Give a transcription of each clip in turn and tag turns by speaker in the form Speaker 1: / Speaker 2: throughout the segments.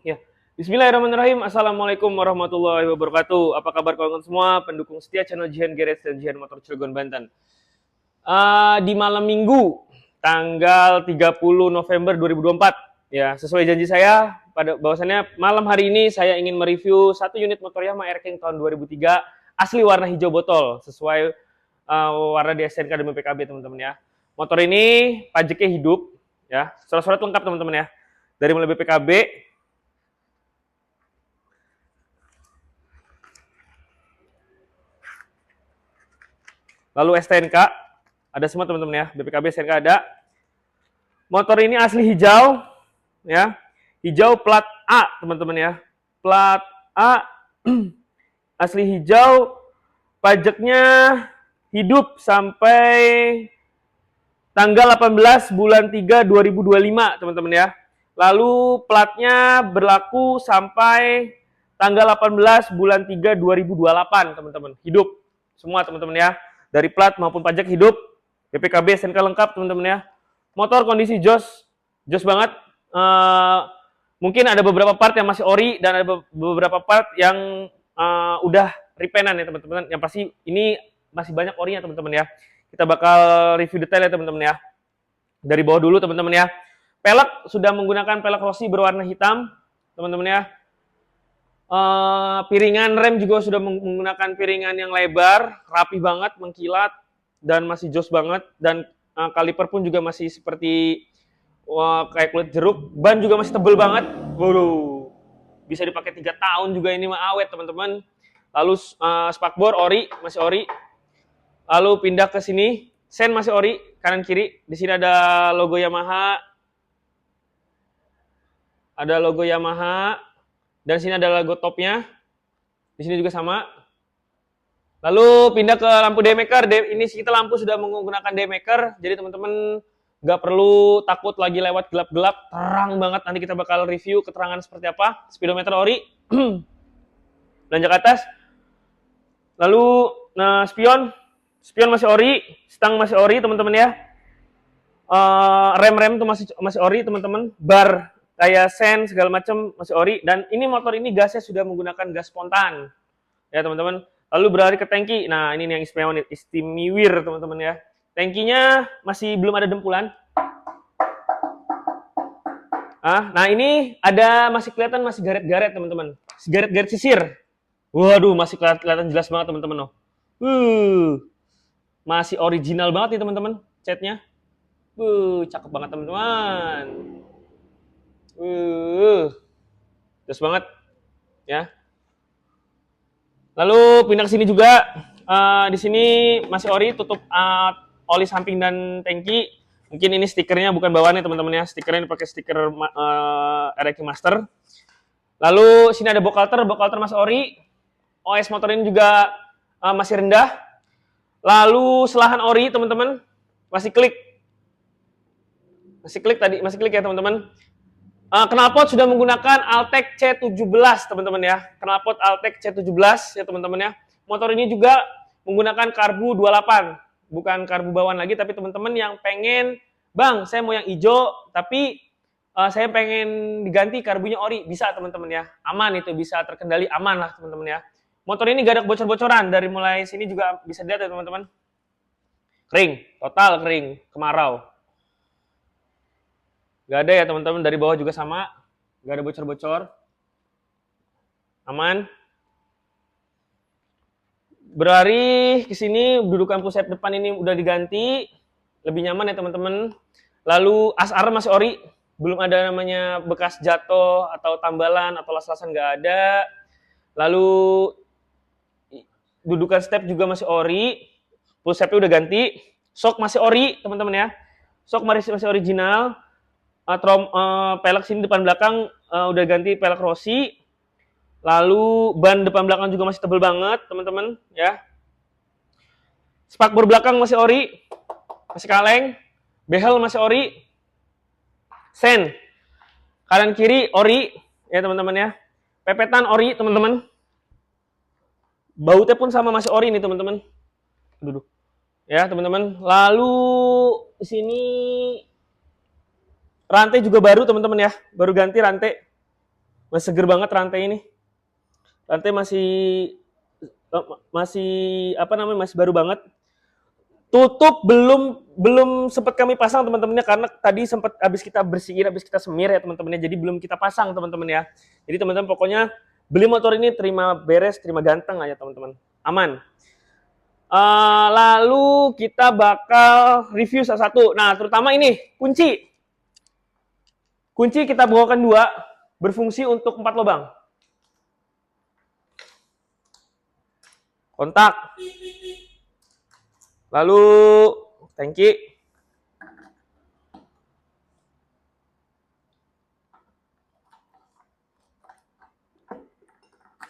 Speaker 1: Ya. Bismillahirrahmanirrahim. Assalamualaikum warahmatullahi wabarakatuh. Apa kabar kawan semua pendukung setia channel Jihan Garage dan Jihan Motor Cilegon Banten. Di malam Minggu tanggal 30 November 2024, ya, sesuai janji saya pada bahwasannya malam hari ini saya ingin mereview satu unit motor Yamaha Air King tahun 2003 asli warna hijau botol sesuai warna di STNK dan BPKB teman-teman ya. Motor ini pajaknya hidup ya, surat-surat lengkap teman-teman ya. Dari mulai BPKB, lalu STNK ada semua teman-teman ya, BPKB, STNK ada. Motor ini asli hijau ya, hijau plat A teman-teman ya, plat A asli hijau, pajaknya hidup sampai tanggal 18 bulan 3 2025 teman-teman ya. Lalu platnya berlaku sampai tanggal 18 bulan 3 2028 teman-teman. Hidup semua teman-teman ya. Dari plat maupun pajak hidup, BPKB, STNK lengkap teman-teman ya. Motor kondisi jos banget. Mungkin ada beberapa part yang masih ori dan ada beberapa part yang udah repaintan ya teman-teman. Yang pasti ini masih banyak orinya teman-teman ya. Kita bakal review detail ya teman-teman ya. Dari bawah dulu teman-teman ya. Pelek sudah menggunakan pelek Rossi berwarna hitam teman-teman ya. Piringan rem juga sudah menggunakan piringan yang lebar, rapi banget, mengkilat, dan masih jos banget. Dan kaliper pun juga masih seperti kayak kulit jeruk. Ban juga masih tebel banget. Waduh, bisa dipakai 3 tahun juga ini mah awet teman-teman. Lalu spakbor ori, masih ori. Lalu pindah ke sini, sen masih ori, kanan kiri. Di sini ada logo Yamaha. Ada logo Yamaha. Dan sini ada logo topnya. Di sini juga sama. Lalu pindah ke lampu daymaker. Ini kita lampu sudah menggunakan daymaker. Jadi teman-teman nggak perlu takut lagi lewat gelap-gelap. Terang banget. Nanti kita bakal review keterangan seperti apa. Speedometer ori. Lanjut ke atas. Lalu spion masih ori. Stang masih ori teman-teman ya. Rem tuh masih ori teman-teman. Bar kayak sen segala macam masih ori. Dan ini motor ini gasnya sudah menggunakan gas spontan ya teman-teman. Lalu beralih ke tangki. Nah ini nih yang istimewa teman-teman ya. Tangkinya masih belum ada dempulan. Nah ini ada masih kelihatan masih garet-garet teman-teman. Garet-garet sisir. Waduh masih kelihatan jelas banget teman-teman. Masih original banget nih teman-teman catnya. Cakep banget teman-teman. Terus banget ya. Lalu pindah ke sini juga. Di sini masih ori, tutup oli samping dan tangki. Mungkin ini stikernya bukan bawaannya teman-teman ya. Stikernya pakai stiker RX Master. Lalu sini ada bokalter masih ori. OS motor ini juga masih rendah. Lalu selahan ori teman-teman, masih klik ya teman-teman. Knalpot sudah menggunakan Altec C17 teman-teman ya. Knalpot Altec C17 ya teman-teman ya. Motor ini juga menggunakan karbu 28, bukan karbu bawaan lagi, tapi teman-teman yang pengen, bang saya mau yang hijau tapi saya pengen diganti karbunya ori, bisa teman-teman ya. Aman itu, bisa terkendali, aman lah teman-teman ya. Motor ini gak ada bocor-bocoran, dari mulai sini juga bisa dilihat ya teman-teman. Kering, total kering, kemarau. Gak ada ya teman-teman, dari bawah juga sama, gak ada bocor-bocor, aman. Berlari ke sini, dudukan pusat depan ini udah diganti, lebih nyaman ya teman-teman. Lalu as arm masih ori, belum ada namanya bekas jatuh atau tambalan atau las-lasan gak ada. Lalu dudukan step juga masih ori, full stepnya udah ganti. Shock masih ori teman-teman ya, shock masih original. Pelek sini depan belakang udah ganti pelek Rossi. Lalu ban depan belakang juga masih tebel banget teman-teman ya. Spakbor belakang masih ori, masih kaleng. Behel masih ori. Sen kanan kiri ori ya teman-teman ya. Pepetan ori teman-teman. Bautnya pun sama masih ori nih teman-teman. Duduk ya teman-teman. Lalu di sini rantai juga baru teman-teman ya, baru ganti rantai. Masih seger banget rantai ini. Rantai masih apa namanya, masih baru banget. Tutup belum sempat kami pasang teman-temannya, karena tadi sempat habis kita bersihin, habis kita semir ya teman-temannya, jadi belum kita pasang teman-teman ya. Jadi teman-teman pokoknya beli motor ini terima beres, terima ganteng aja teman-teman, aman. Lalu kita bakal review salah satu. Nah, terutama ini kunci. Kunci kita bawakan 2, berfungsi untuk 4 lubang. Kontak. Lalu tangki.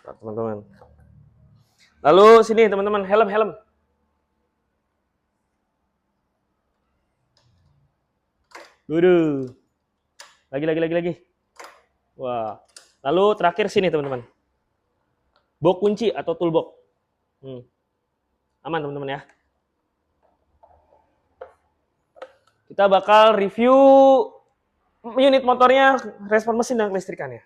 Speaker 1: Teman-teman. Lalu sini teman-teman, helm. Waduh. Lagi. Wah. Lalu terakhir sini teman-teman. Box kunci atau toolbox. Aman teman-teman ya. Kita bakal review unit motornya, respon mesin dan kelistrikannya.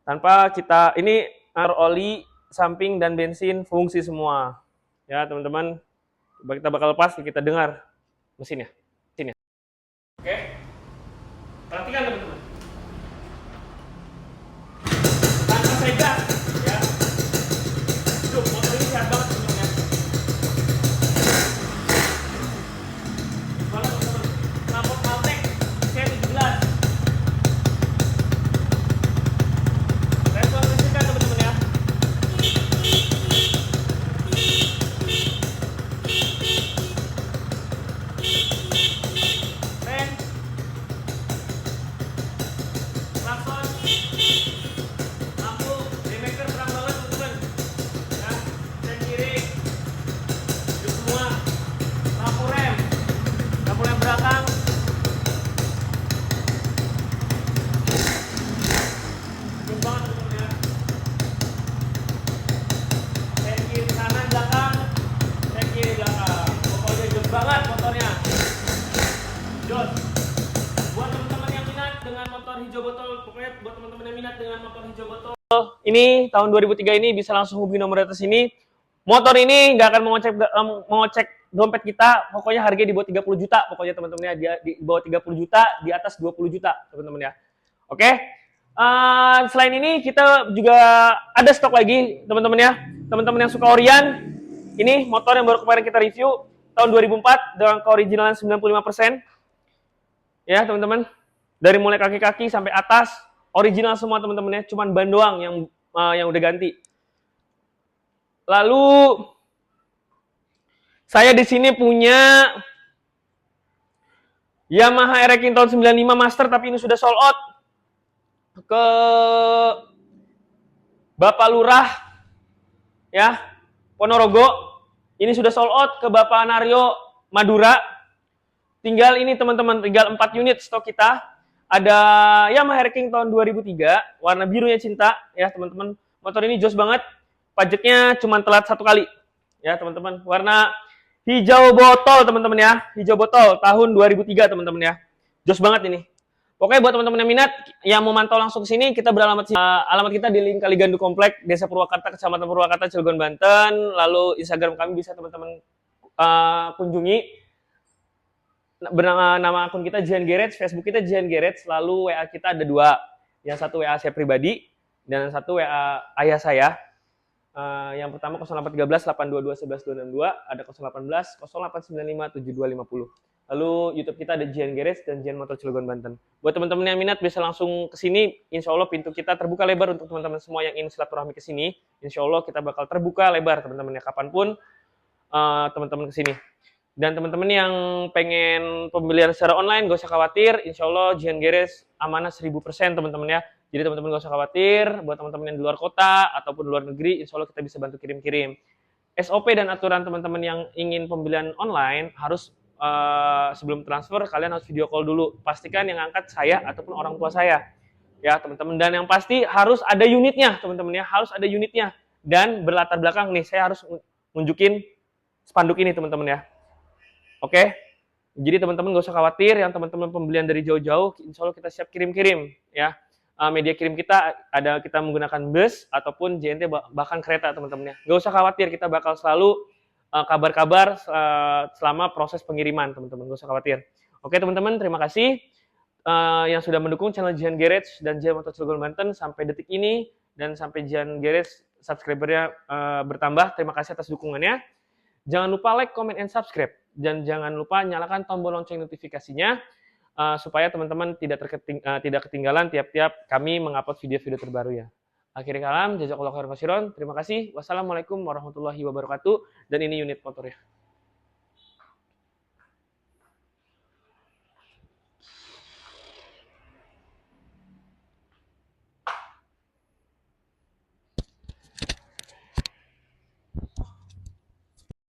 Speaker 1: Tanpa kita, ini oli, samping dan bensin fungsi semua. Ya teman-teman, kita bakal lepas, kita dengar mesinnya. Oke, perhatikan teman-teman. Tanpa saya gas, ya. Tuh, motor ini sehat banget teman-teman ya. Soalnya teman-teman, knalpot Haltech C17. Respon kelistrikan teman-teman ya. Klakson, lampu, daymaker terang banget teman-teman. Ya, sen kiri, hidup semua. Lampu rem belakang. Hidup banget teman-teman ya. Sen kiri kanan belakang, sen kiri belakang. Pokoknya hidup banget motornya. Jos. Buat teman-teman yang minat dengan motor hijau botol, pokoknya buat teman-teman yang minat dengan motor hijau botol ini tahun 2003 ini, bisa langsung hubungi nomor di atas ini. Motor ini nggak akan mengocek dompet kita, pokoknya harganya di bawah 30 juta, pokoknya teman-teman ya, dia di bawah 30 juta, di atas 20 juta teman-teman ya. Oke. Selain ini kita juga ada stok lagi teman-teman ya. Teman-teman yang suka Orion, ini motor yang baru kemarin kita review tahun 2004 dengan keoriginalan 95%. Ya teman-teman, dari mulai kaki-kaki sampai atas original semua teman-teman ya, cuman ban doang yang udah ganti. Lalu saya di sini punya Yamaha R King tahun 95 Master, tapi ini sudah sold out ke Bapak Lurah ya, Ponorogo. Ini sudah sold out ke Bapak Nario Madura. Tinggal ini teman-teman, tinggal 4 unit stok kita. Ada Yamaha R King tahun 2003, warna birunya cinta ya teman-teman. Motor ini jos banget. Pajaknya cuma telat 1 kali. Ya teman-teman, warna hijau botol teman-teman ya. Hijau botol tahun 2003 teman-teman ya. Jos banget ini. Pokoknya buat teman-teman yang minat, yang mau mantau langsung ke sini, kita beralamat alamat kita di Link Kaligandu Komplek, Desa Purwakarta, Kecamatan Purwakarta, Cilegon, Banten. Lalu Instagram kami bisa teman-teman kunjungi. Bernama nama akun kita Jihan Garage, Facebook kita Jihan Garage, lalu WA kita ada 2. Yang satu WA saya pribadi dan yang satu WA ayah saya. Yang pertama 0813 822 11262, ada 018 0895 7250. Lalu YouTube kita ada Jihan Garage dan Jihan Motor Cilegon, Banten. Buat teman-teman yang minat bisa langsung ke sini. Insya Allah pintu kita terbuka lebar untuk teman-teman semua yang ingin silaturahmi ke sini. Insya Allah kita bakal terbuka lebar teman-teman ya, kapanpun teman-teman ke sini. Dan teman-teman yang pengen pembelian secara online, gak usah khawatir. Insya Allah Jihan Garage amanah 1000% teman-teman ya. Jadi teman-teman gak usah khawatir. Buat teman-teman yang di luar kota ataupun di luar negeri, insya Allah kita bisa bantu kirim-kirim. SOP dan aturan teman-teman yang ingin pembelian online harus sebelum transfer kalian harus video call dulu. Pastikan yang angkat saya ataupun orang tua saya. Ya teman-teman. Dan yang pasti harus ada unitnya teman-teman ya. Harus ada unitnya. Dan berlatar belakang nih, saya harus nunjukin spanduk ini teman-teman ya. Oke, jadi teman-teman gak usah khawatir, yang teman-teman pembelian dari jauh-jauh, insya Allah kita siap kirim-kirim ya. media kirim kita, ada kita menggunakan bus ataupun JNT bahkan kereta teman-teman ya. Nggak usah khawatir, kita bakal selalu kabar-kabar selama proses pengiriman teman-teman, nggak usah khawatir. Oke teman-teman, terima kasih yang sudah mendukung channel Jihan Garage dan Jihan Motor Cilegon Banten sampai detik ini, dan sampai Jihan Garage subscribernya bertambah. Terima kasih atas dukungannya. Jangan lupa like, comment, and subscribe, dan jangan lupa nyalakan tombol lonceng notifikasinya supaya teman-teman tidak ketinggalan tiap-tiap kami mengupload video-video terbaru ya. Akhirnya kalam, jazakallahu khairan katsiran. Terima kasih. Wassalamualaikum warahmatullahi wabarakatuh. Dan ini unit motor ya.